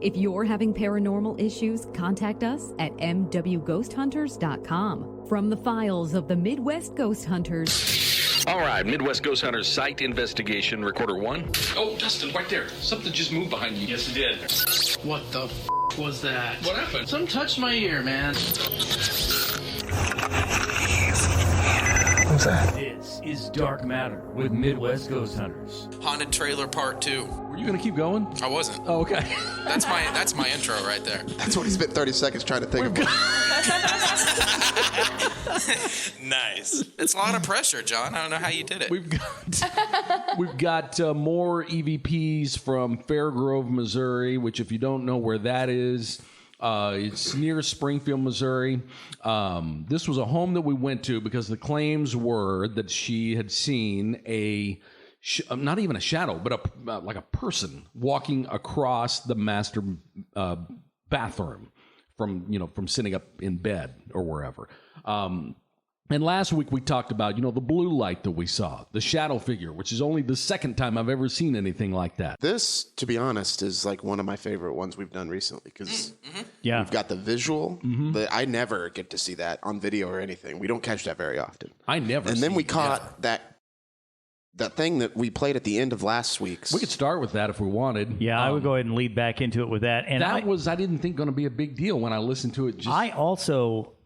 If you're having paranormal issues, contact us at mwghosthunters.com. From the files of the Midwest Ghost Hunters. All right, Midwest Ghost Hunters site investigation, recorder 1. Oh, Dustin, right there. Something just moved behind you. Yes, it did. What the was that? What happened? Something touched my ear, man. What's that? This is Dark Matter with Midwest Ghost Hunters. Haunted Trailer Part 2. Were you going to keep going? I wasn't. Oh, okay. That's my intro right there. That's what he spent 30 seconds trying to think of. Nice. It's a lot of pressure, John. I don't know how you did it. We've got more EVPs from Fairgrove, Missouri, which if you don't know where that is, it's near Springfield, Missouri. This was a home that we went to because the claims were that she had seen not even a shadow, but like a person walking across the master bathroom from sitting up in bed or wherever. And last week we talked about, the blue light that we saw, the shadow figure, which is only the second time I've ever seen anything like that. This, to be honest, is like one of my favorite ones we've done recently because we've got the visual. But I never get to see that on video or anything. We don't catch that very often. I never. And then we caught that thing that we played at the end of last week's. We could start with that if we wanted. Yeah, I would go ahead and lead back into it with that. And I didn't think going to be a big deal when I listened to it. I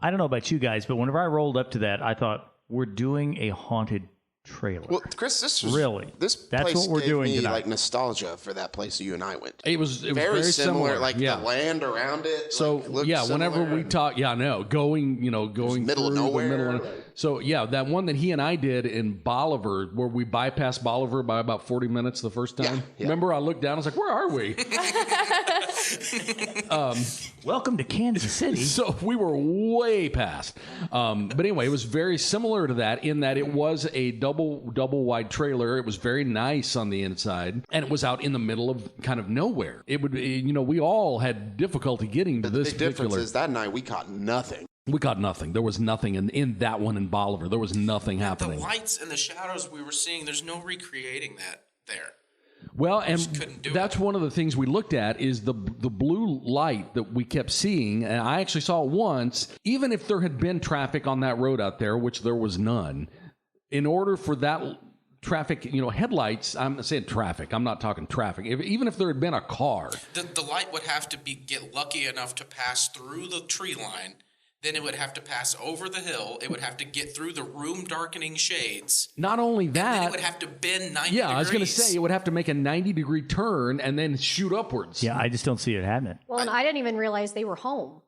don't know about you guys, but whenever I rolled up to that, I thought, we're doing a haunted trailer. Well, Chris, that's that's what we're doing me tonight. Like nostalgia for that place you and I went to. It was very similar. Like the land around it. So whenever we talk, going middle of nowhere. So that one that he and I did in Bolivar, where we bypassed Bolivar by about 40 minutes the first time. Yeah. Remember, I looked down, I was like, where are we? Welcome to Kansas City. So we were way past. But anyway, it was very similar to that in that it was a double wide trailer. It was very nice on the inside, and it was out in the middle of kind of nowhere. It would, we all had difficulty getting to this particular. The difference is that night we caught nothing. We got nothing. There was nothing in that one in Bolivar. There was nothing happening. The lights and the shadows we were seeing, there's no recreating that there. Well, and that's one of the things we looked at is the blue light that we kept seeing. And I actually saw it once. Even if there had been traffic on that road out there, which there was none, in order for that traffic, headlights, I'm saying traffic, I'm not talking traffic. Even if there had been a car. The light would have to get lucky enough to pass through the tree line. Then it would have to pass over the hill. It would have to get through the room-darkening shades. Not only that... And then it would have to bend 90 degrees. Yeah, I was going to say, it would have to make a 90-degree turn and then shoot upwards. Yeah, I just don't see it happening. Well, and I didn't even realize they were home.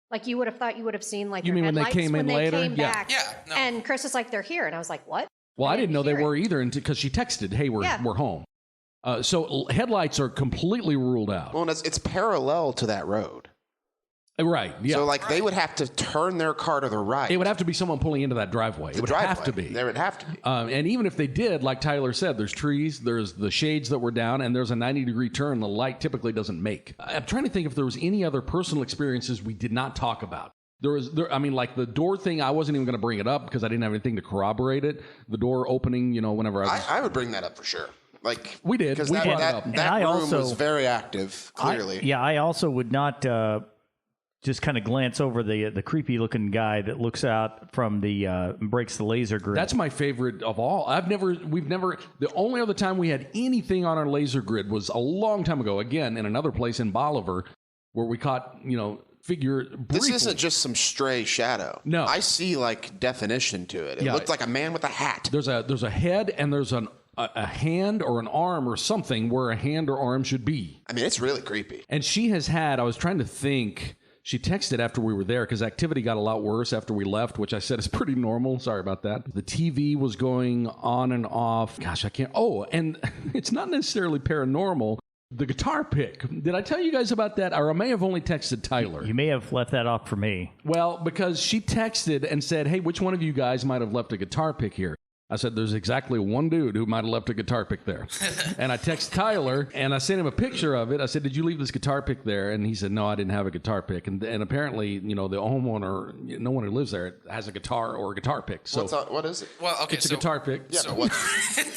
Like, you would have thought you would have seen, like, you their mean when headlights they came in later? Came back. Yeah, no. And Chris is like, they're here. And I was like, what? Well, I didn't know they were either because she texted, hey, we're home. So headlights are completely ruled out. Well, and it's parallel to that road. Right, yeah. So, they would have to turn their car to the right. It would have to be someone pulling into that driveway. It would have to be. There would have to be. And even if they did, like Tyler said, there's trees, there's the shades that were down, and there's a 90-degree turn the light typically doesn't make. I'm trying to think if there was any other personal experiences we did not talk about. Like the door thing, I wasn't even going to bring it up because I didn't have anything to corroborate it. The door opening, whenever I would bring that up for sure. We did. Because that room was very active, clearly. I also would not... just kind of glance over the creepy looking guy that looks out from breaks the laser grid. That's my favorite of all. The only other time we had anything on our laser grid was a long time ago, again, in another place in Bolivar, where we caught, figure briefly. This isn't just some stray shadow. No. I see definition to it. It looked like a man with a hat. There's a head and there's a hand or an arm or something where a hand or arm should be. I mean, it's really creepy. And she has had, I was trying to think... She texted after we were there because activity got a lot worse after we left, which I said is pretty normal. Sorry about that. The TV was going on and off. Gosh, I can't. Oh, and it's not necessarily paranormal. The guitar pick. Did I tell you guys about that? Or I may have only texted Tyler. You may have left that off for me. Well, because she texted and said, hey, which one of you guys might have left a guitar pick here? I said, there's exactly one dude who might have left a guitar pick there. And I text Tyler, and I sent him a picture of it. I said, did you leave this guitar pick there? And he said, no, I didn't have a guitar pick. And apparently, the homeowner, no one who lives there has a guitar or a guitar pick. So what is it? Well, okay, it's a guitar pick. Yeah, so what?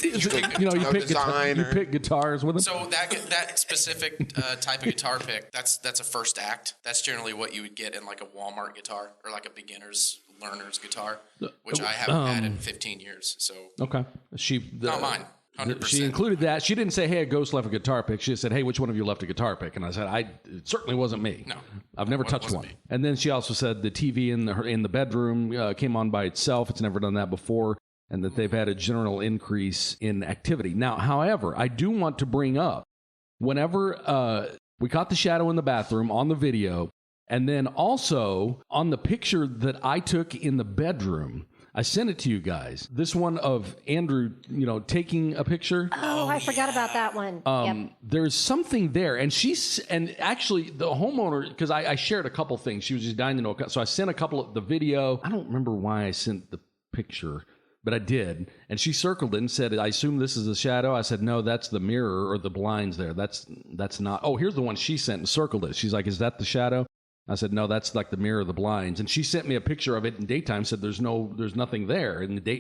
You pick guitars with them. So that specific type of guitar pick, that's a first act. That's generally what you would get in like a Walmart guitar or like a beginner's learner's guitar, which I haven't had in 15 years. So okay, not mine. 100%. She included that. She didn't say, "Hey, a ghost left a guitar pick." She said, "Hey, which one of you left a guitar pick?" And I said, "It certainly wasn't me. No, I've never touched one." Me. And then she also said the TV in the bedroom came on by itself. It's never done that before, and that they've had a general increase in activity. Now, however, I do want to bring up whenever we caught the shadow in the bathroom on the video. And then also on the picture that I took in the bedroom, I sent it to you guys. This one of Andrew, taking a picture. Oh, I forgot about that one. Yep. There's something there. And actually the homeowner, because I shared a couple things. She was just dying to know. So I sent a couple of the video. I don't remember why I sent the picture, but I did. And she circled it and said, I assume this is a shadow. I said, no, that's the mirror or the blinds there. That's not. Oh, here's the one she sent and circled it. She's like, is that the shadow? I said, no, that's like the mirror of the blinds. And she sent me a picture of it in daytime, said there's nothing there. In the day,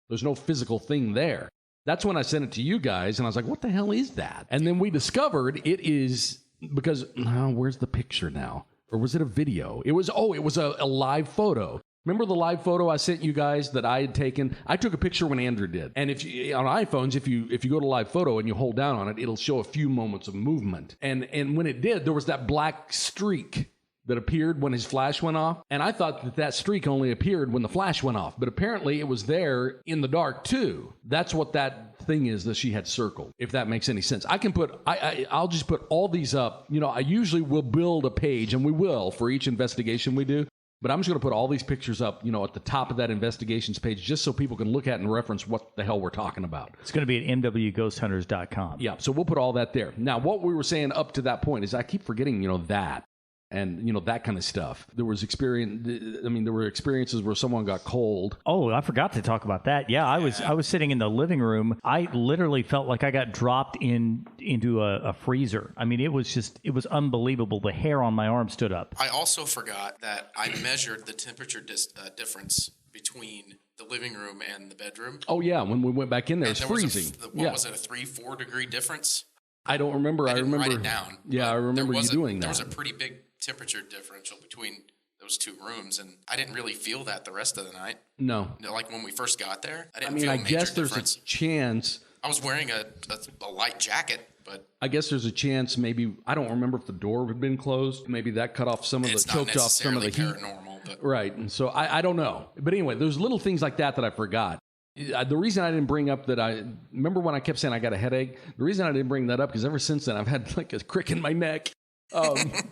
there's no physical thing there. That's when I sent it to you guys, and I was like, what the hell is that? And then we discovered it is, because, where's the picture now? Or was it a video? It was a live photo. Remember the live photo I sent you guys that I had taken? I took a picture when Andrew did. And if you, on iPhones, if you go to live photo and you hold down on it, it'll show a few moments of movement. And when it did, there was that black streak that appeared when his flash went off. And I thought that streak only appeared when the flash went off. But apparently it was there in the dark too. That's what that thing is that she had circled, if that makes any sense. I'll just put all these up. I usually will build a page, and we will for each investigation we do. But I'm just going to put all these pictures up, at the top of that investigations page, just so people can look at and reference what the hell we're talking about. It's going to be at mwghosthunters.com. Yeah, so we'll put all that there. Now, what we were saying up to that point is I keep forgetting, that. And, that kind of stuff. There were experiences where someone got cold. Oh, I forgot to talk about that. Yeah, I was sitting in the living room. I literally felt like I got dropped into a freezer. I mean, it was unbelievable. The hair on my arm stood up. I also forgot that I measured the temperature difference between the living room and the bedroom. Oh, yeah. When we went back in there, it was freezing. Was it a 3-4 degree difference? I don't remember. I didn't write it down. Yeah, I remember you doing that. There was a pretty big temperature differential between those two rooms, and I didn't really feel that the rest of the night. No. Like when we first got there, I didn't feel a major guess there's difference. a chance. I was wearing a light jacket, but I guess there's a chance maybe, I don't remember if the door had been closed. Maybe that cut off some of choked off some of the heat. Paranormal, but right. And so I don't know. But anyway, there's little things like that I forgot. The reason I didn't bring up that I remember when I kept saying I got a headache, the reason I didn't bring that up because ever since then I've had like a crick in my neck.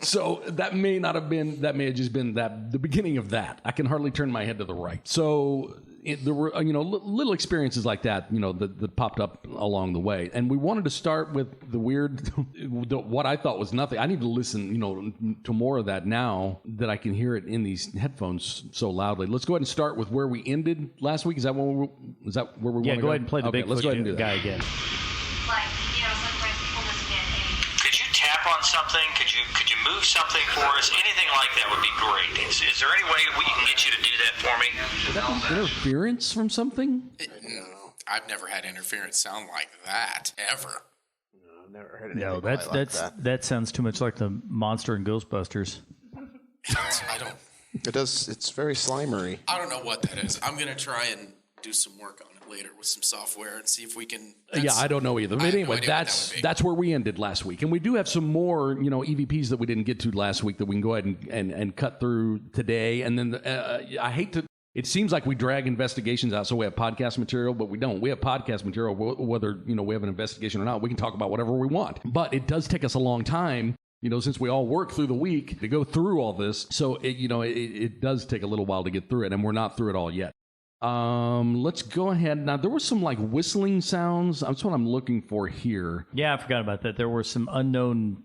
So that may have just been the beginning of that. I can hardly turn my head to the right. So there were, little experiences like that, that popped up along the way. And we wanted to start with the weird, what I thought was nothing. I need to listen, to more of that now that I can hear it in these headphones so loudly. Let's go ahead and start with where we ended last week. Is that where we want to go? Yeah, go ahead and play the Bigfoot let's go ahead and do that. guy again. Sometimes people just get Could you tap on something? Could you move something for us? Anything like that would be great. Is there any way we can get you to do that for me? Is that interference from something? No, I've never had interference sound like that ever. No, I've never heard anything that sounds too much like the monster in Ghostbusters. I don't. It does. It's very slimery. I don't know what that is. I'm gonna try and do some work on it later with some software and see if we can. Yeah, I don't know either. But anyway, that's where we ended last week, and we do have some more, EVPs that we didn't get to last week that we can go ahead and cut through today. And then I hate to. It seems like we drag investigations out so we have podcast material, but we don't. We have podcast material whether we have an investigation or not. We can talk about whatever we want, but it does take us a long time. Since we all work through the week to go through all this, so it does take a little while to get through it, and we're not through it all yet. Let's go ahead. Now, there were some like whistling sounds. That's what I'm looking for here. Yeah, I forgot about that. There were some unknown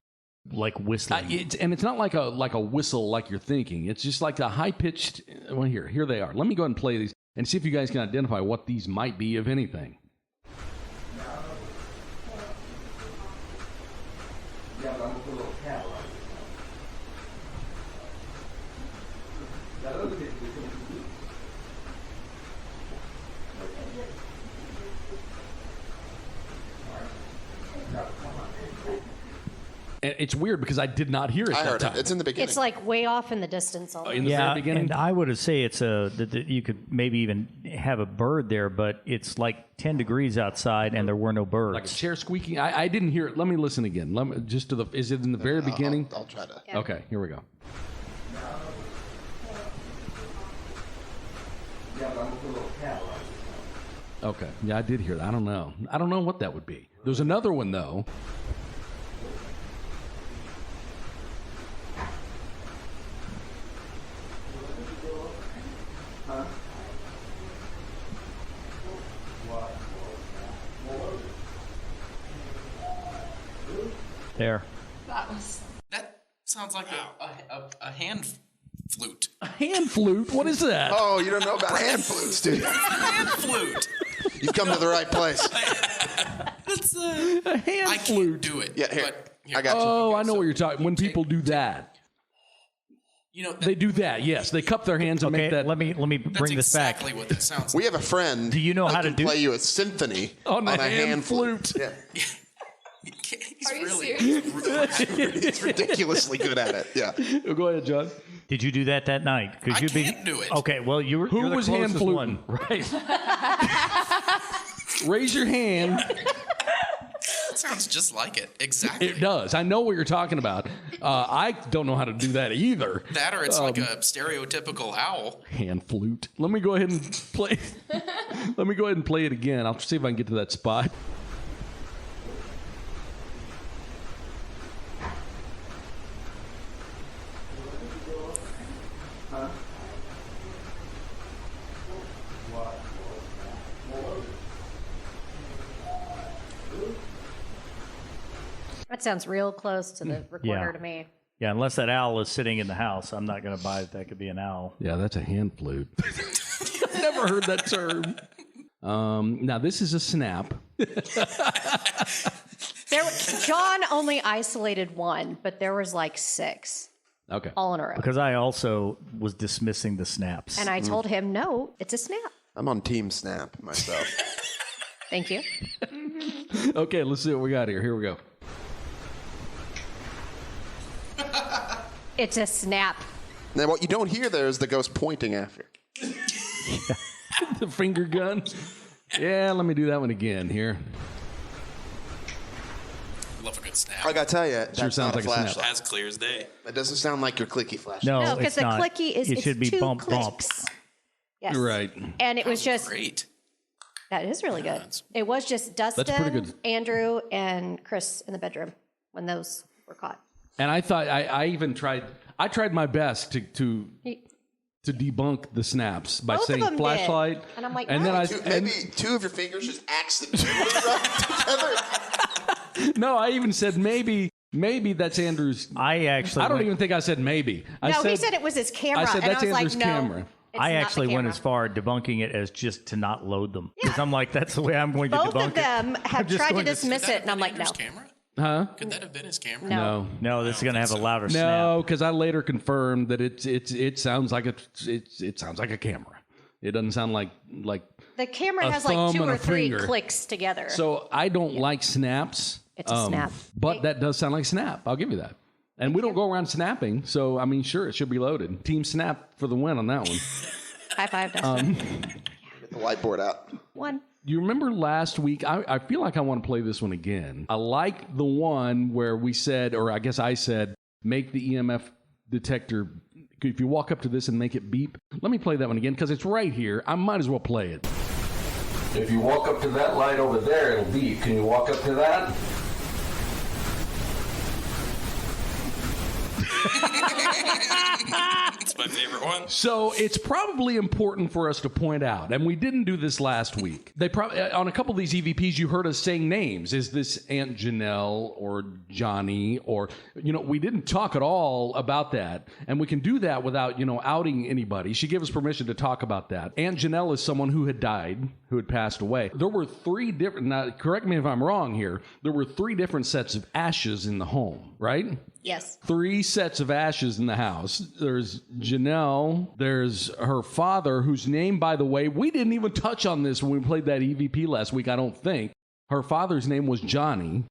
like whistling. And it's not like a whistle like you're thinking. It's just like a high-pitched. Well, here they are. Let me go ahead and play these. and see if you guys can identify what these might be, if anything. It's weird because I did not hear it. I that heard time. it. It's in the beginning. It's like way off in the distance. In the very beginning. And I would say it's that you could maybe even have a bird there, but it's like 10 degrees outside and there were no birds. Like a chair squeaking. I didn't hear it. Let me listen again. Just to the. Is it in the very beginning? I'll try to. Yeah. Okay, here we go. Okay, yeah, I did hear that. I don't know what that would be. There's another one though. There. That sounds like a hand flute. A hand flute? What is that? Oh, you don't know about hand flutes, dude. Hand flute. You've come to the right place. It's A hand I flute. can't do it. Yeah, here. But I got you. Oh, I know So what you're talking. When people do that, You know, they do that. Yes, they cup their hands and Okay, make that. let me that's bring this back. exactly what that sounds We like. have a friend. Do you know that how to can do- play you a symphony On a hand flute? flute. Yeah. He's Are you really, serious? He's ridiculously good at it. Yeah. Go ahead, John. Did you do that night? I can't do it. Okay, well, you're Who the was hand closest fluting? one. Right. Raise your hand. That sounds just like it. Exactly. It does. I know what you're talking about. I don't know how to do that either. That or it's like a stereotypical owl. Hand flute. Let me go ahead and play. Let me go ahead and play it again. I'll see if I can get to that spot. That sounds real close to the recorder to me. Yeah, unless that owl is sitting in the house, I'm not going to buy that could be an owl. Yeah, that's a hand flute. I've never heard that term. Now, this is a snap. John only isolated one, but there was like 6 Okay. all in a row. Because I also was dismissing the snaps. And I told him, no, it's a snap. I'm on Team Snap myself. Thank you. Okay, let's see what we got here. Here we go. It's a snap. Now, what you don't hear there is the ghost pointing after. The finger gun. Yeah, let me do that one again here. Love a good snap. I gotta tell you, that Sure sounds not like a snap. flashlight. As clear as day. That doesn't sound like your clicky flashlight. no, No, because it's the not. clicky is It should be 2 bump, clicks. bump. Yes. Right. And it was just, Great. that is really good. It was just pretty Dustin, good. Andrew, and Chris in the bedroom when those were caught. And I thought I even tried. I tried my best to debunk the snaps by Both of saying them did. flashlight. And I'm like, and no. then Maybe 2 of your fingers just accidentally rubbed together. no, I even said maybe that's Andrew's. I don't even think I said maybe. No, he said it was his camera. I said and that's I was Andrew's like, no, camera. it's I not the actually went camera. as far debunking it as just to not load them. Because I'm like, that's the way I'm going to Both debunk of them it. have I'm just tried to going dismiss it, and I'm like, no. Andrew's camera? Huh? Could that have been his camera? No. No, this is going to have a louder snap. No, because I later confirmed that it sounds like it sounds like a camera. It doesn't sound like The camera a has like thumb 2 and or a 3 finger. clicks together. So I don't like snaps. It's a snap. But that does sound like snap. I'll give you that. And we don't go around snapping, so I mean, sure, it should be loaded. Team Snap for the win on that one. High five, Dustin. Get the whiteboard out. 1. You remember last week? I feel like I want to play this one again. I like the one where we said, or I guess I said, make the EMF detector. If you walk up to this and make it beep, let me play that one again because it's right here. I might as well play it. If you walk up to that light over there, it'll beep. Can you walk up to that? It's my favorite one. So it's probably important for us to point out, and we didn't do this last week. They probably on a couple of these EVPs, you heard us saying names. Is this Aunt Janelle or Johnny? Or, we didn't talk at all about that, and we can do that without, outing anybody. She gave us permission to talk about that. Aunt Janelle is someone who had died, who had passed away. There were 3 different, now correct me if I'm wrong here, there were 3 different sets of ashes in the home, right? Yes. 3 sets of ashes in the house. There's Janelle. There's her father, whose name, by the way, we didn't even touch on this when we played that EVP last week, I don't think. Her father's name was Johnny.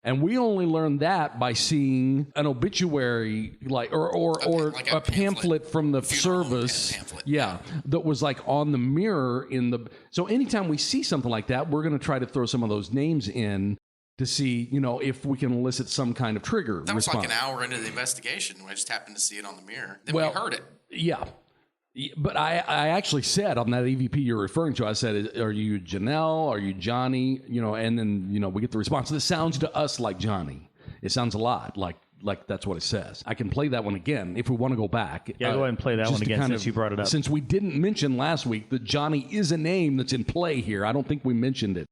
And we only learned that by seeing an obituary, or a pamphlet from the service. Yeah, that was like on the mirror in the. So anytime we see something like that, we're going to try to throw some of those names in to see, if we can elicit some kind of trigger That was response. like an hour into the investigation. We just happened to see it on the mirror. Then we heard it. Yeah. But I actually said on that EVP you're referring to, I said, are you Janelle? Are you Johnny? And then, we get the response. This sounds to us like Johnny. It sounds a lot like that's what it says. I can play that one again if we want to go back. Yeah, go ahead and play that one again since you brought it up. Since we didn't mention last week that Johnny is a name that's in play here. I don't think we mentioned it.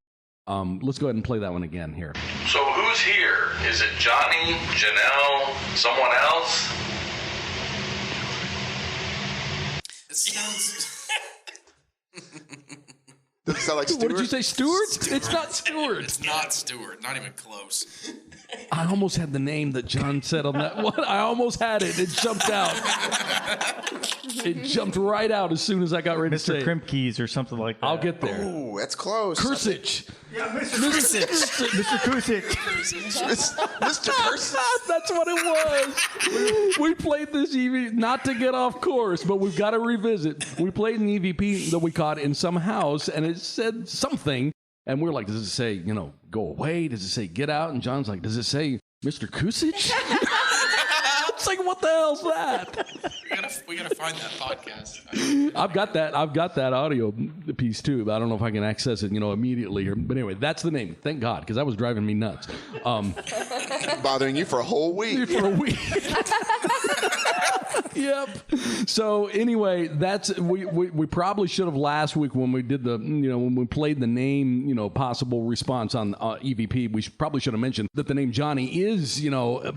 Let's go ahead and play that one again here. So who's here? Is it Johnny, Janelle, someone else? It sounds... Does it sound like Stuart? What did you say, Stuart? It's not Stuart. It's not Stuart. Not even close. I almost had the name that John said on that one. I almost had it. It jumped out. It jumped right out as soon as I got ready to say Mr. Krimke's or something like that. I'll get there. Ooh, that's close. Kursich. Yeah, Mr. Kursich. Mr. Kursich. Mr. Kursich. That's what it was. We played this EVP, not to get off course, but we've got to revisit. We played an EVP that we caught in some house, and it said something. And we're like, does it say, go away? Does it say get out? And John's like, does it say Mr. Kusich? It's like, what the hell's that? We gotta find that podcast. I've got that audio piece too, but I don't know if I can access it, immediately. But anyway, that's the name. Thank God, because that was driving me nuts. Bothering you for a whole week. For a week. Yep. So anyway, that's we probably should have last week when we did the when we played the name possible response on EVP. We probably should have mentioned that the name Johnny is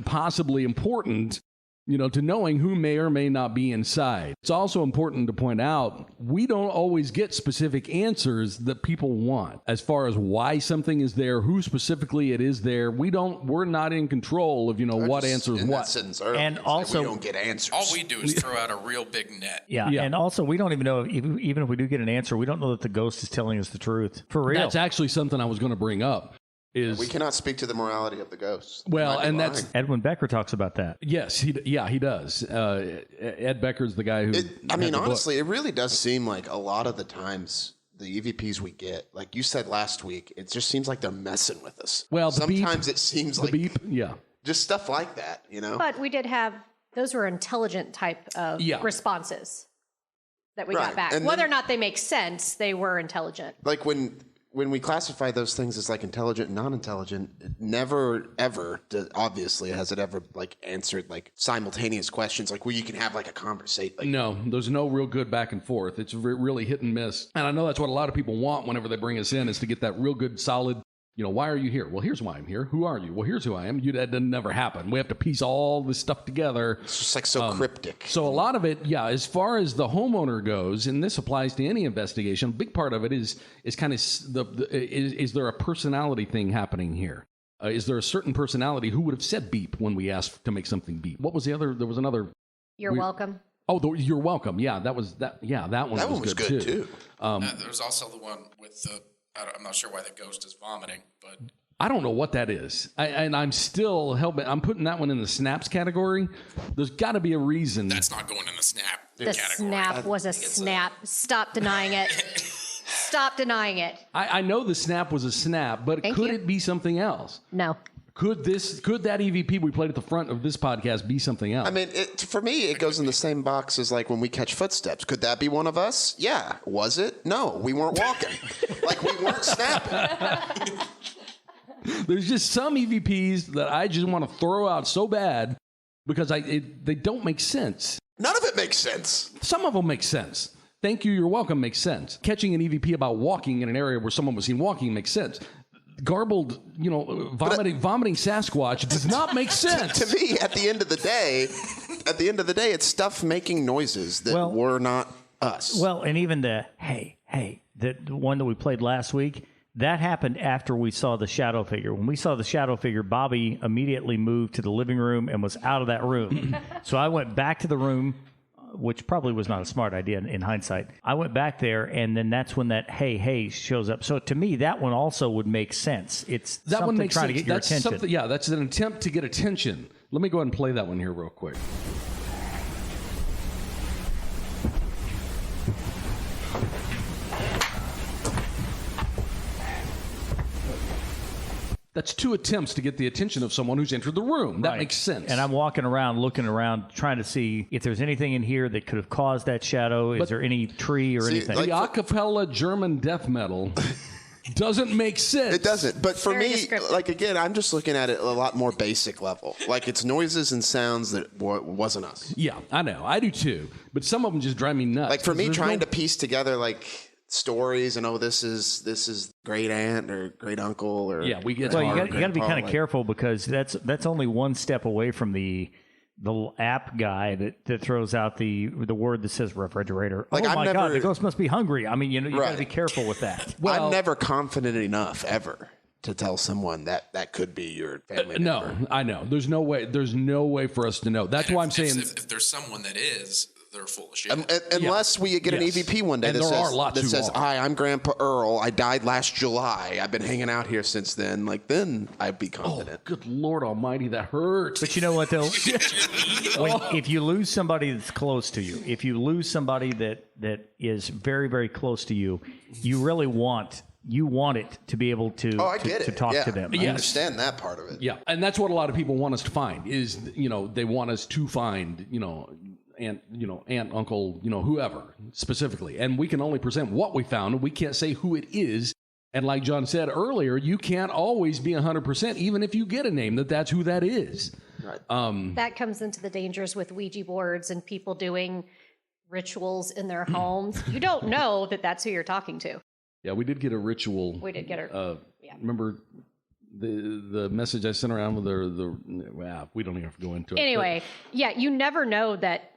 possibly important to knowing who may or may not be inside. It's also important to point out we don't always get specific answers that people want as far as why something is there, who specifically it is there. We're not in control of what answers what. And also, we don't get answers. All we do is throw out a real big net. Yeah, and also we don't even know even if we do get an answer, we don't know that the ghost is telling us the truth for real. That's actually something I was going to bring up. We cannot speak to the morality of the ghosts. Well, and that's Edwin Becker talks about that. Yes, he does. Ed Becker's the guy who. Honestly, it really does seem like a lot of the times the EVPs we get, like you said last week, it just seems like they're messing with us. Well, sometimes it seems like beep, yeah, just stuff like that, But we did have those were intelligent type of responses that we got back. And whether or not they make sense, they were intelligent. Like when we classify those things as like intelligent and non-intelligent, it never ever obviously has it ever like answered like simultaneous questions like where you can have like a conversation. Like, no, there's no real good back and forth. It's really hit and miss. And I know that's what a lot of people want whenever they bring us in is to get that real good solid. Why are you here? Well, here's why I'm here. Who are you? Well, here's who I am. That doesn't never happen. We have to piece all this stuff together. It's just like so cryptic. So a lot of it, as far as the homeowner goes, and this applies to any investigation, a big part of it is kind of is there a personality thing happening here? Is there a certain personality who would have said beep when we asked to make something beep? What was the other? There was another. You're welcome. Oh, you're welcome. Yeah, that was that. Yeah, that one was good too. There was also the one with the. I'm not sure why the ghost is vomiting, but I don't know what that is. I'm still hell-bent. I'm putting that one in the snaps category. There's got to be a reason. That's not going in the snap The category. snap was a snap. Stop denying it. Stop denying it. I know the snap was a snap, but could it be something else? No. Could that EVP we played at the front of this podcast be something else? I mean, for me, it goes in the same box as like when we catch footsteps. Could that be one of us? Yeah. Was it? No, we weren't walking. Like we weren't snapping. There's just some EVPs that I just want to throw out so bad because they don't make sense. None of it makes sense. Some of them make sense. Thank you, you're welcome makes sense. Catching an EVP about walking in an area where someone was seen walking makes sense. Garbled, vomiting Sasquatch does not make sense. To me, at the end of the day, it's stuff making noises that were not us. Well, and even the the one that we played last week, that happened after we saw the shadow figure. When we saw the shadow figure, Bobby immediately moved to the living room and was out of that room. So I went back to the room, which probably was not a smart idea in hindsight. I went back there, and then that's when that hey shows up. So to me, that one also would make sense. It's that something one makes trying sense. To get your that's attention. Yeah, that's an attempt to get attention. Let me go ahead and play that one here real quick. That's 2 attempts to get the attention of someone who's entered the room. That makes sense. And I'm walking around, looking around, trying to see if there's anything in here that could have caused that shadow. Is there any tree or anything? The acapella German death metal doesn't make sense. It doesn't. But for me, again, I'm just looking at it a lot more basic level. Like, it's noises and sounds that wasn't us. Yeah, I know. I do too. But some of them just drive me nuts. Like, for me, trying to piece together, stories and this is great aunt or great uncle or we get you got to be kind of careful because that's only one step away from the app guy that throws out the word that says refrigerator. God, the ghost must be hungry. I mean, you got to be careful with that. I'm never confident enough ever to tell someone that could be your family member. No, I know. There's no way for us to know. That's why I'm saying if there's someone that is, they're full of shit. Unless we get an EVP one day that says, "Hi, I'm Grandpa Earl. I died last July. I've been hanging out here since then." Then I'd be confident. Oh, good Lord Almighty, that hurts. But you know what, though? If you lose somebody that's close to you, if you lose somebody that is very, very close to you, you really want it to be able to talk to them. I understand that part of it. Yeah, and that's what a lot of people want us to find is they want us to find aunt, uncle, whoever specifically. And we can only present what we found. We can't say who it is. And like John said earlier, you can't always be 100%, even if you get a name that's who that is. Right. That comes into the dangers with Ouija boards and people doing rituals in their homes. You don't know that that's who you're talking to. Yeah, we did get a ritual. We did get her. Remember the message I sent around with we don't even have to go into it. Anyway, you never know that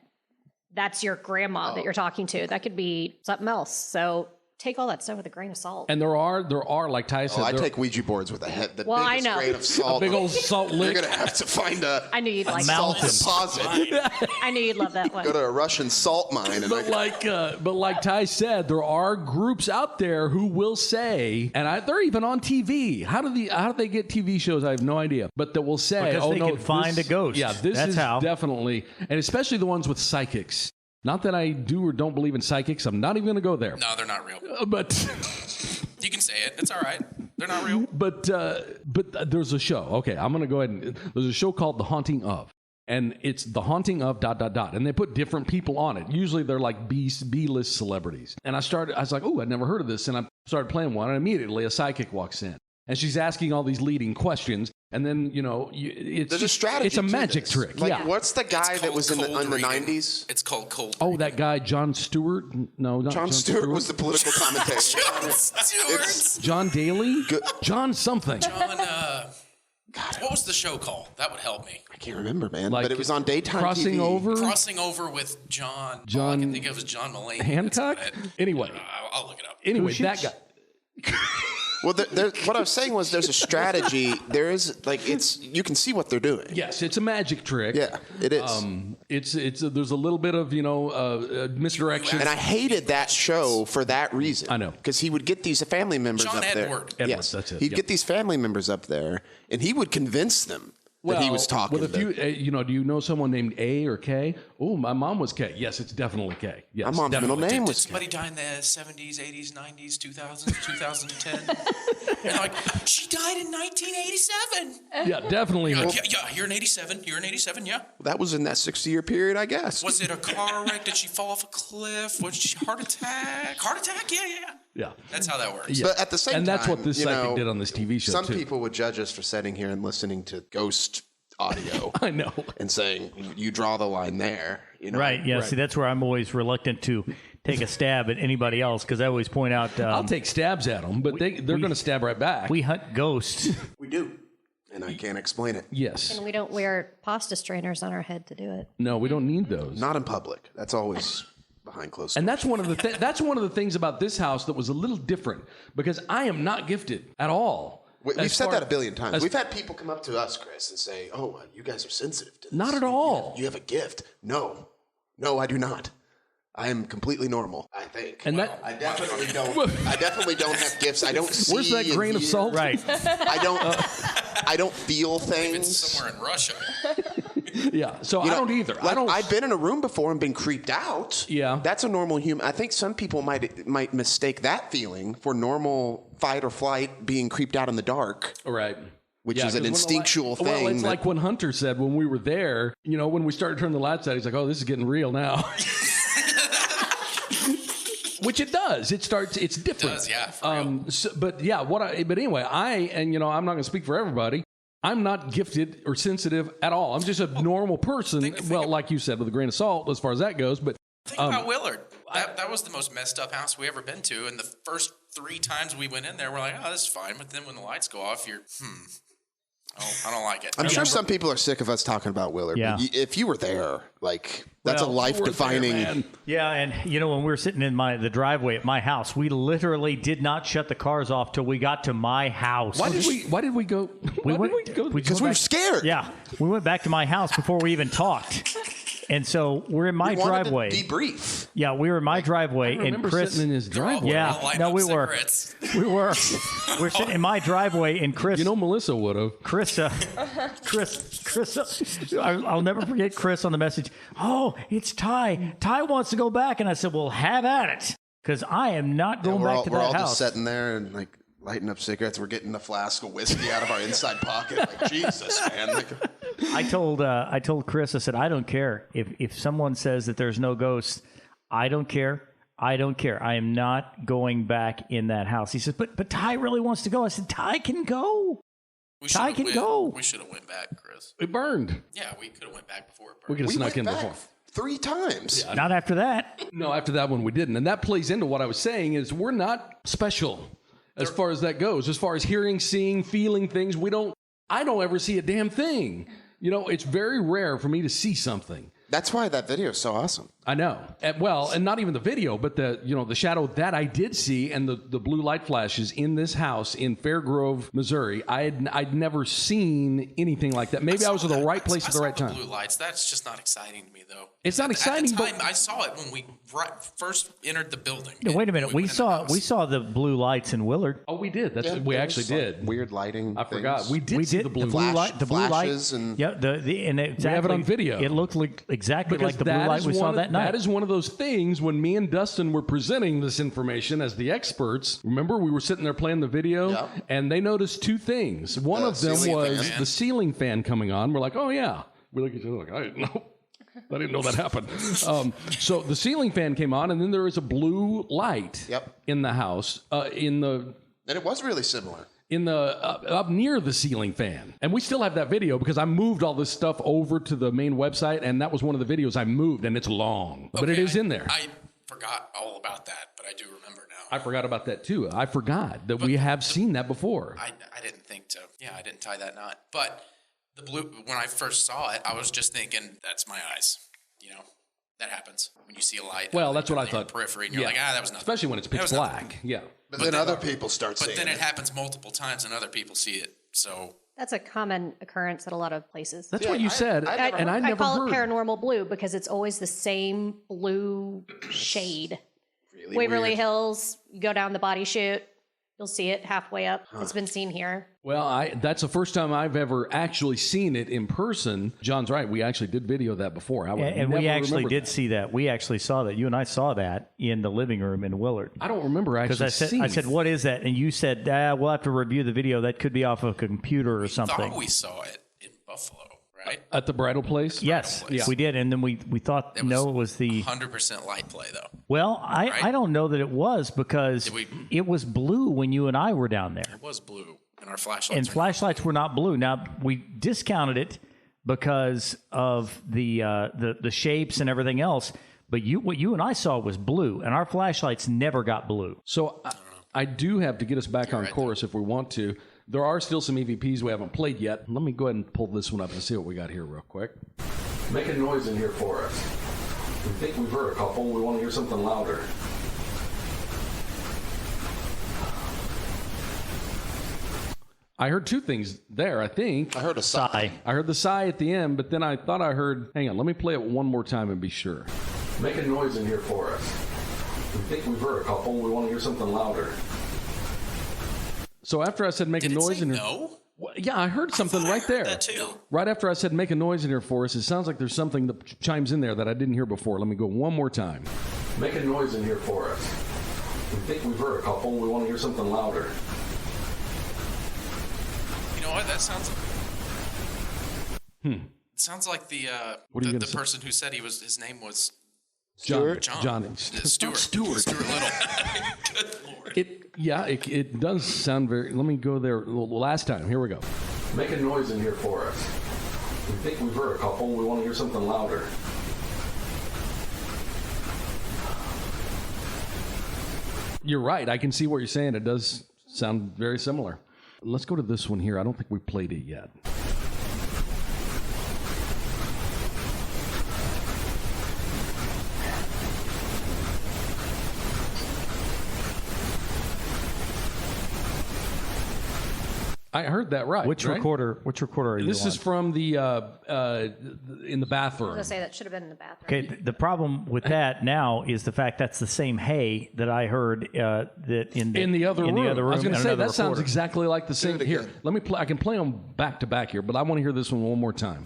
that's your grandma that you're talking to. That could be something else. So take all that stuff with a grain of salt. And there are like Ty said. I take Ouija boards with the biggest grain of salt. A big old salt lick. You're going to have to find I knew you'd like salt deposit. I knew you'd love that one. Go to a Russian salt mine. But like Ty said, there are groups out there who will say, and they're even on TV. How do they get TV shows? I have no idea. But that will say, because they can find a ghost. Yeah, that's how. Definitely, and especially the ones with psychics. Not that I do or don't believe in psychics. I'm not even going to go there. No, they're not real. But you can say it. It's all right. They're not real. But there's a show. Okay, I'm going to go ahead and... There's a show called The Haunting Of. And it's The Haunting Of ... And they put different people on it. Usually they're like B-list celebrities. And I was like, I'd never heard of this. And I started playing one. And immediately a psychic walks in. And she's asking all these leading questions. And then, there's a strategy. It's a magic trick. What's the guy that was in the 90s? It's called cold. Oh, that guy, Jon Stewart? No, not John Stewart was the political commentator. Jon Stewart. John Daly? John something. What was the show called? That would help me. I can't remember, man. But it was on daytime TV. Crossing over with John. I can think of as John Mulaney. Hancock? Anyway. I'll look it up. Anyway, that guy. Well, what I was saying was there's a strategy. There is you can see what they're doing. Yes, it's a magic trick. Yeah, it is. There's a little bit of misdirection. And I hated that show for that reason. I know, because he would get these family members up there. Edward, that's it. He'd get these family members up there, and he would convince them that he was talking. Well, do you know someone named A or K? Oh, my mom was K. Yes, it's definitely K. Yes, my mom's middle name was K. Somebody died in the 70s, 80s, 90s, 2000s, 2010. And she died in 1987. Yeah, definitely. You're in 87. You're in 87, yeah. That was in that 60-year period, I guess. Was it a car wreck? Did she fall off a cliff? Was she heart attack? Heart attack? Yeah. That's how that works. Yeah. But at the same time, and that's what this psychic did on this TV show. Some people would judge us for sitting here and listening to ghost audio. I know. And saying, you draw the line there. You know? Right. Yeah. See, that's where I'm always reluctant to take a stab at anybody else because I always point out. I'll take stabs at them, but they're going to stab right back. We hunt ghosts. We do. And I can't explain it. Yes. And we don't wear pasta strainers on our head to do it. No, we don't need those. Not in public. That's always behind closed doors. And that's one of the that's one of the things about this house that was a little different because I am not gifted at all. We've said that a billion times. We've had people come up to us, Chris, and say, "Oh, you guys are sensitive to this. Not at all. You have a gift." No, I do not. I am completely normal, I think. And that I definitely don't. I definitely don't have gifts. I don't see. Where's that grain of salt? Right. I don't feel things. It's somewhere in Russia. Yeah. So I don't either. Like, I've been in a room before and been creeped out. Yeah. That's a normal human. I think some people might mistake that feeling for normal fight or flight, being creeped out in the dark. Right. Which is an instinctual thing. Well, it's like when Hunter said when we were there, when we started turning the lights out, he's like, "Oh, this is getting real now." Which it does. It's different. It does, yeah. For real. But anyway, I'm not going to speak for everybody. I'm not gifted or sensitive at all. I'm just a normal person. Like you said, with a grain of salt as far as that goes. But think about Willard. That was the most messed up house we ever been to. And the first 3 times we went in there, we're like, oh, this is fine. But then when the lights go off, you're, I don't like it. I'm sure some people are sick of us talking about Willard. Yeah. But if you were there, that's a life-defining. Yeah, and when we were sitting in the driveway at my house, we literally did not shut the cars off till we got to my house. Why did we go? Because we were scared. Yeah, we went back to my house before we even talked. And so we're in my driveway. Debrief. Yeah, we were in my driveway, and Chris sitting in his driveway. Yeah, no, we were. We're sitting in my driveway, and Chris. Melissa would have. Chris. I'll never forget Chris on the message. Oh, it's Ty. Ty wants to go back, and I said, "Well, have at it," because I am not going back to that house. We're all just sitting there and lighting up cigarettes. We're getting a flask of whiskey out of our inside pocket. Jesus, man. I told Chris, I said, I don't care if someone says that there's no ghosts. I don't care. I am not going back in that house. He says, but Ty really wants to go. I said, Ty can go. Ty can go. We should have went back, Chris. It burned. Yeah, we could have went back before it burned. We could have snuck in before. 3 times. Yeah. Not after that. No, after that one we didn't. And that plays into what I was saying is we're not special as far as that goes. As far as hearing, seeing, feeling things, I don't ever see a damn thing. It's very rare for me to see something. That's why that video is so awesome. I know. And not even the video, but the shadow that I did see and the blue light flashes in this house in Fairgrove, Missouri. I'd never seen anything like that. Maybe I was at the right place at the right time. Blue lights. That's just not exciting to me, though. It's not exciting. At the time, I saw it when we first entered the building. No, wait a minute. We saw the blue lights in Willard. Oh, we did. We actually did. Weird lighting. I forgot. We did see the blue light. The blue light. And exactly. We have it on video. It looked exactly like the blue light we saw that night. That is one of those things when me and Dustin were presenting this information as the experts. Remember, we were sitting there playing the video, and they noticed 2 things. One of them was the ceiling fan coming on. We're like, oh, yeah. We look at each other like, I didn't know. I didn't know that happened. So the ceiling fan came on, and then there was a blue light in the house. And it was really similar. In the up near the ceiling fan. And we still have that video because I moved all this stuff over to the main website, and that was one of the videos I moved, and it's long. But it is in there. I forgot all about that, but I do remember now. I forgot about that too. I forgot that we have seen that before. I didn't think to. Yeah, I didn't tie that knot. But the blue, when I first saw it, I was just thinking, that's my eyes. That happens when you see a light. Well, that's what I thought. Periphery, and you're like, that was nothing. Especially when it's pitch black. Yeah. But then other people start seeing it. But then it happens multiple times, and other people see it. So that's a common occurrence at a lot of places. That's what you said, I call it paranormal blue because it's always the same blue shade. Really Waverly weird. Hills, you go down the body chute, you'll see it halfway up. It's been seen here. Well, that's the first time I've ever actually seen it in person. John's right. We actually did video that before. And we actually did see that. We actually saw that. You and I saw that in the living room in Willard. I don't remember actually seeing it. I said, what is that? And you said, we'll have to review the video. That could be off a computer or something. I thought we saw it in Buffalo, right? At the bridal place? Yes, we did. And then we thought, it was the 100% light play, though. Well, I don't know that it was because it was blue when you and I were down there. It was blue. And our flashlights. And flashlights were not blue. Now, we discounted it because of the shapes and everything else. But what you and I saw was blue, and our flashlights never got blue. So I do have to get us back on course if we want to. There are still some EVPs we haven't played yet. Let me go ahead and pull this one up and see what we got here real quick. Make a noise in here for us. We think we've heard a couple. We want to hear something louder. I heard two things there, I think. I heard a sigh. I heard the sigh at the end, but then I thought I heard... Hang on, let me play it one more time and be sure. Make a noise in here for us. We think we've heard a couple. We want to hear something louder. So after I said make a noise in here... No? Well, yeah, I heard something right there. That too. Right after I said make a noise in here for us, it sounds like there's something that chimes in there that I didn't hear before. Let me go one more time. Make a noise in here for us. We think we've heard a couple. We want to hear something louder. You know what? That sounds. It sounds like the person who said his name was Stuart? Johnny. Stuart Little. Good Lord. It does sound very... Let me go there last time. Here we go. Make a noise in here for us. We think we've heard a couple. We want to hear something louder. You're right. I can see what you're saying. It does sound very similar. Let's go to this one here. I don't think we played it yet. I heard that right. Which recorder are you This on? is from the in the bathroom. I was going to say that should have been in the bathroom. Okay, the problem with that now is the fact that's the same hay that I heard that in the other room. I was going to say that sounds recorder. exactly like the same. Here, let me play. I can play them back to back here, but I want to hear this one more time.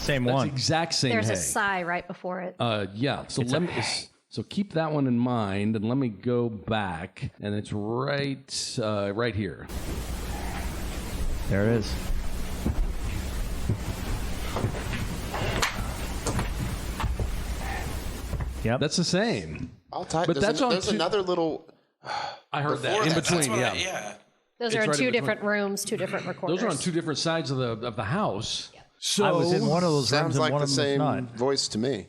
Same That's one. the exact same. There's hay. a sigh right before it. Yeah. So so keep that one in mind, and let me go back, and it's right here. There it is. Yep, that's the same. I'll type. But There's another little. I heard that in between. Yeah. Those are in two different rooms, two different recorders. Those are on two different sides of the house. Yeah. So I was in one of those sounds rooms like and one the of them was same not. voice to me.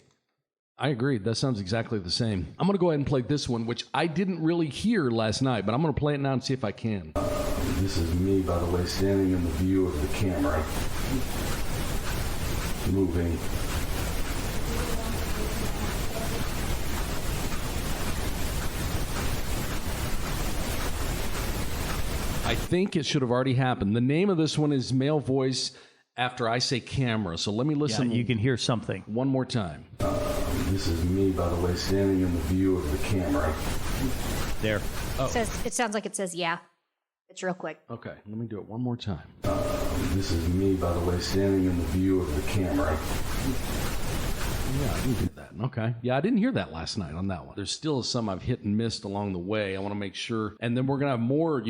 I agree. That sounds exactly the same. I'm going to go ahead and play this one, which I didn't really hear last night, but I'm going to play it now and see if I can. This is me, by the way, standing in the view of the camera. Moving. I think it should have already happened. The name of this one is Male Voice After I Say Camera. So let me listen. Yeah, you can hear something. One more time. This is me, by the way, standing in the view of the camera. There. Oh. It sounds like it says, yeah. It's real quick. Okay, let me do it one more time. This is me, by the way, standing in the view of the camera. Yeah, I didn't get that. Okay. Yeah, I didn't hear that last night on that one. There's still some I've hit and missed along the way. I want to make sure. And then we're going to have more,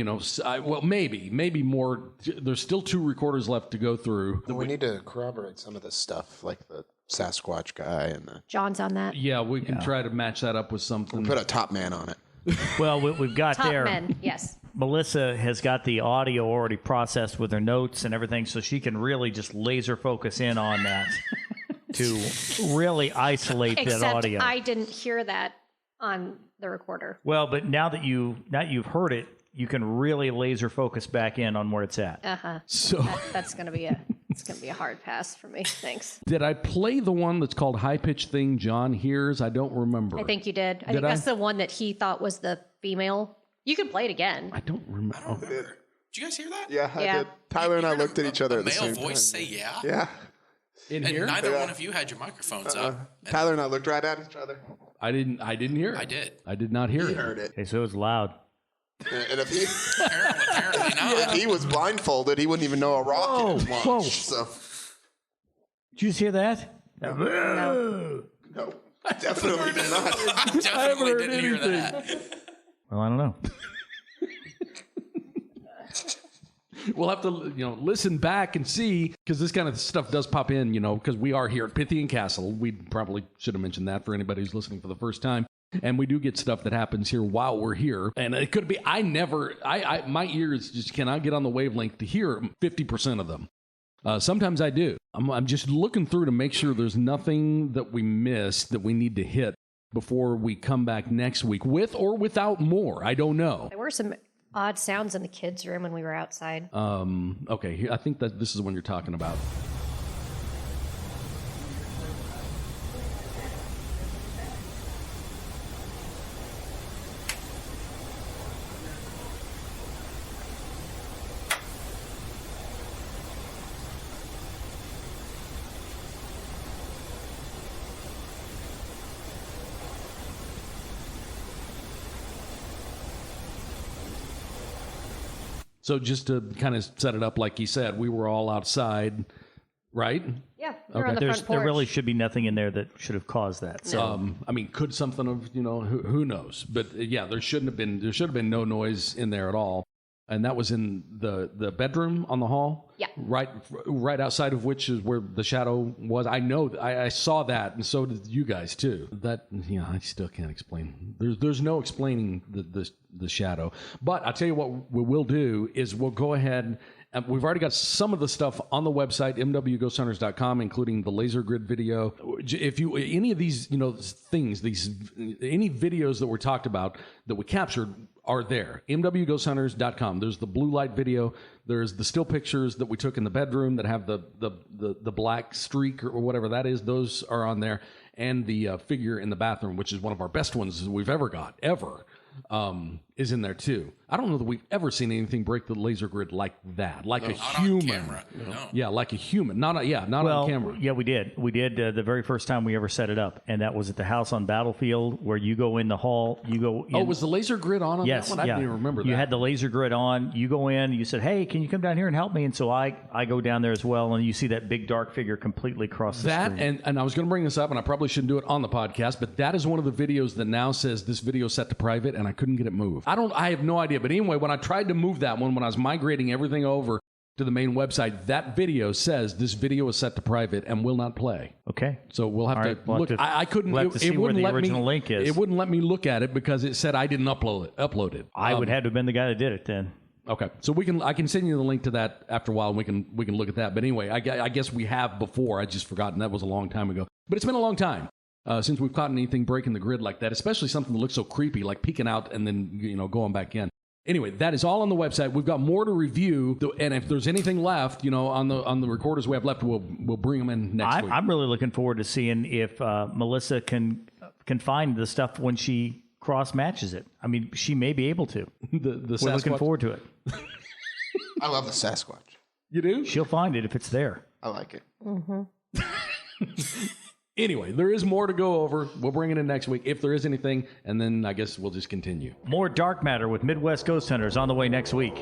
maybe more. There's still 2 recorders left to go through. We need to corroborate some of this stuff, like the Sasquatch guy and the... John's on that. Yeah, we can try to match that up with something. We'll put a top man on it. Well, we've got Top there. men, yes. Melissa has got the audio already processed with her notes and everything, so she can really just laser focus in on that to really isolate that audio. Except I didn't hear that on the recorder. Well, but now that you've heard it, you can really laser focus back in on where it's at. So that's going to be a hard pass for me. Thanks. Did I play the one that's called High Pitched Thing John Hears? I don't remember. I think you did. I think that's the one that he thought was the female. You can play it again. I don't remember. Did you guys hear that? Yeah, I did. Tyler and I looked at each other at the same male time. voice say yeah? Yeah. In And here? neither one of you had your microphones up. Tyler and I looked right at each other. I didn't hear it. I did. I did not hear He it. heard it. Okay, so it was loud. And if he, Apparently not. if he was blindfolded, he wouldn't even know a rock had launched. whoa. So, Did you just hear that? No. no, definitely did not. I definitely didn't hear that. Well, I don't know. We'll have to, listen back and see, because this kind of stuff does pop in, because we are here at Pythian Castle. We probably should have mentioned that for anybody who's listening for the first time. And we do get stuff that happens here while we're here. And it could be, my ears just cannot get on the wavelength to hear 50% of them. Sometimes I do. I'm just looking through to make sure there's nothing that we missed that we need to hit before we come back next week, with or without more. I don't know. There were some odd sounds in the kids' room when we were outside. Okay, I think that this is the one you're talking about. So just to kind of set it up, like he said, we were all outside, right? Yeah, we're on the front porch. There really should be nothing in there that should have caused that. So, I mean, could something have, who knows? But yeah, there should have been no noise in there at all. And that was in the bedroom on the hall? Yeah. Right outside of which is where the shadow was. I know, I saw that, and so did you guys too. That, I still can't explain. There's no explaining the shadow. But I'll tell you what we will do is we'll go ahead, and we've already got some of the stuff on the website, mwghosthunters.com, including the laser grid video. If you, any of these, things, any videos that were talked about that we captured, are there. mwghosthunters.com. There's the blue light video. There's the still pictures that we took in the bedroom that have the black streak or whatever that is. Those are on there. And the figure in the bathroom, which is one of our best ones we've ever got, is in there too. I don't know that we've ever seen anything break the laser grid like that, like a human. On camera. No. Yeah, like a human. Not on camera. Yeah, we did. We did the very first time we ever set it up, and that was at the house on Battlefield, where you go in the hall, you go in. Oh, was the laser grid on yes, that one? I didn't even remember that. You had the laser grid on. You go in, you said, hey, can you come down here and help me? And so I go down there as well, and you see that big dark figure completely cross the screen. And I was going to bring this up, and I probably shouldn't do it on the podcast, but that is one of the videos that now says this video is set to private, and I couldn't get it moved. I have no idea. But anyway, when I tried to move that one, when I was migrating everything over to the main website, that video says this video is set to private and will not play. Okay. So we'll have to look. I couldn't. We'll have to see where the original link is. It wouldn't let me look at it because it said I didn't upload it. I would have to have been the guy that did it then. Okay, so I can send you the link to that after a while, and we can look at that. But anyway, I guess we have before. I just forgotten that was a long time ago. But it's been a long time since we've caught anything breaking the grid like that, especially something that looks so creepy, like peeking out and then going back in. Anyway, that is all on the website. We've got more to review, and if there's anything left, on the recorders we have left, we'll bring them in next week. I'm really looking forward to seeing if Melissa can find the stuff when she cross matches it. I mean, she may be able to. We're looking forward to it. I love the Sasquatch. You do? She'll find it if it's there. I like it. Mm-hmm. Anyway, there is more to go over. We'll bring it in next week if there is anything, and then I guess we'll just continue. More Dark Matter with Midwest Ghost Hunters on the way next week.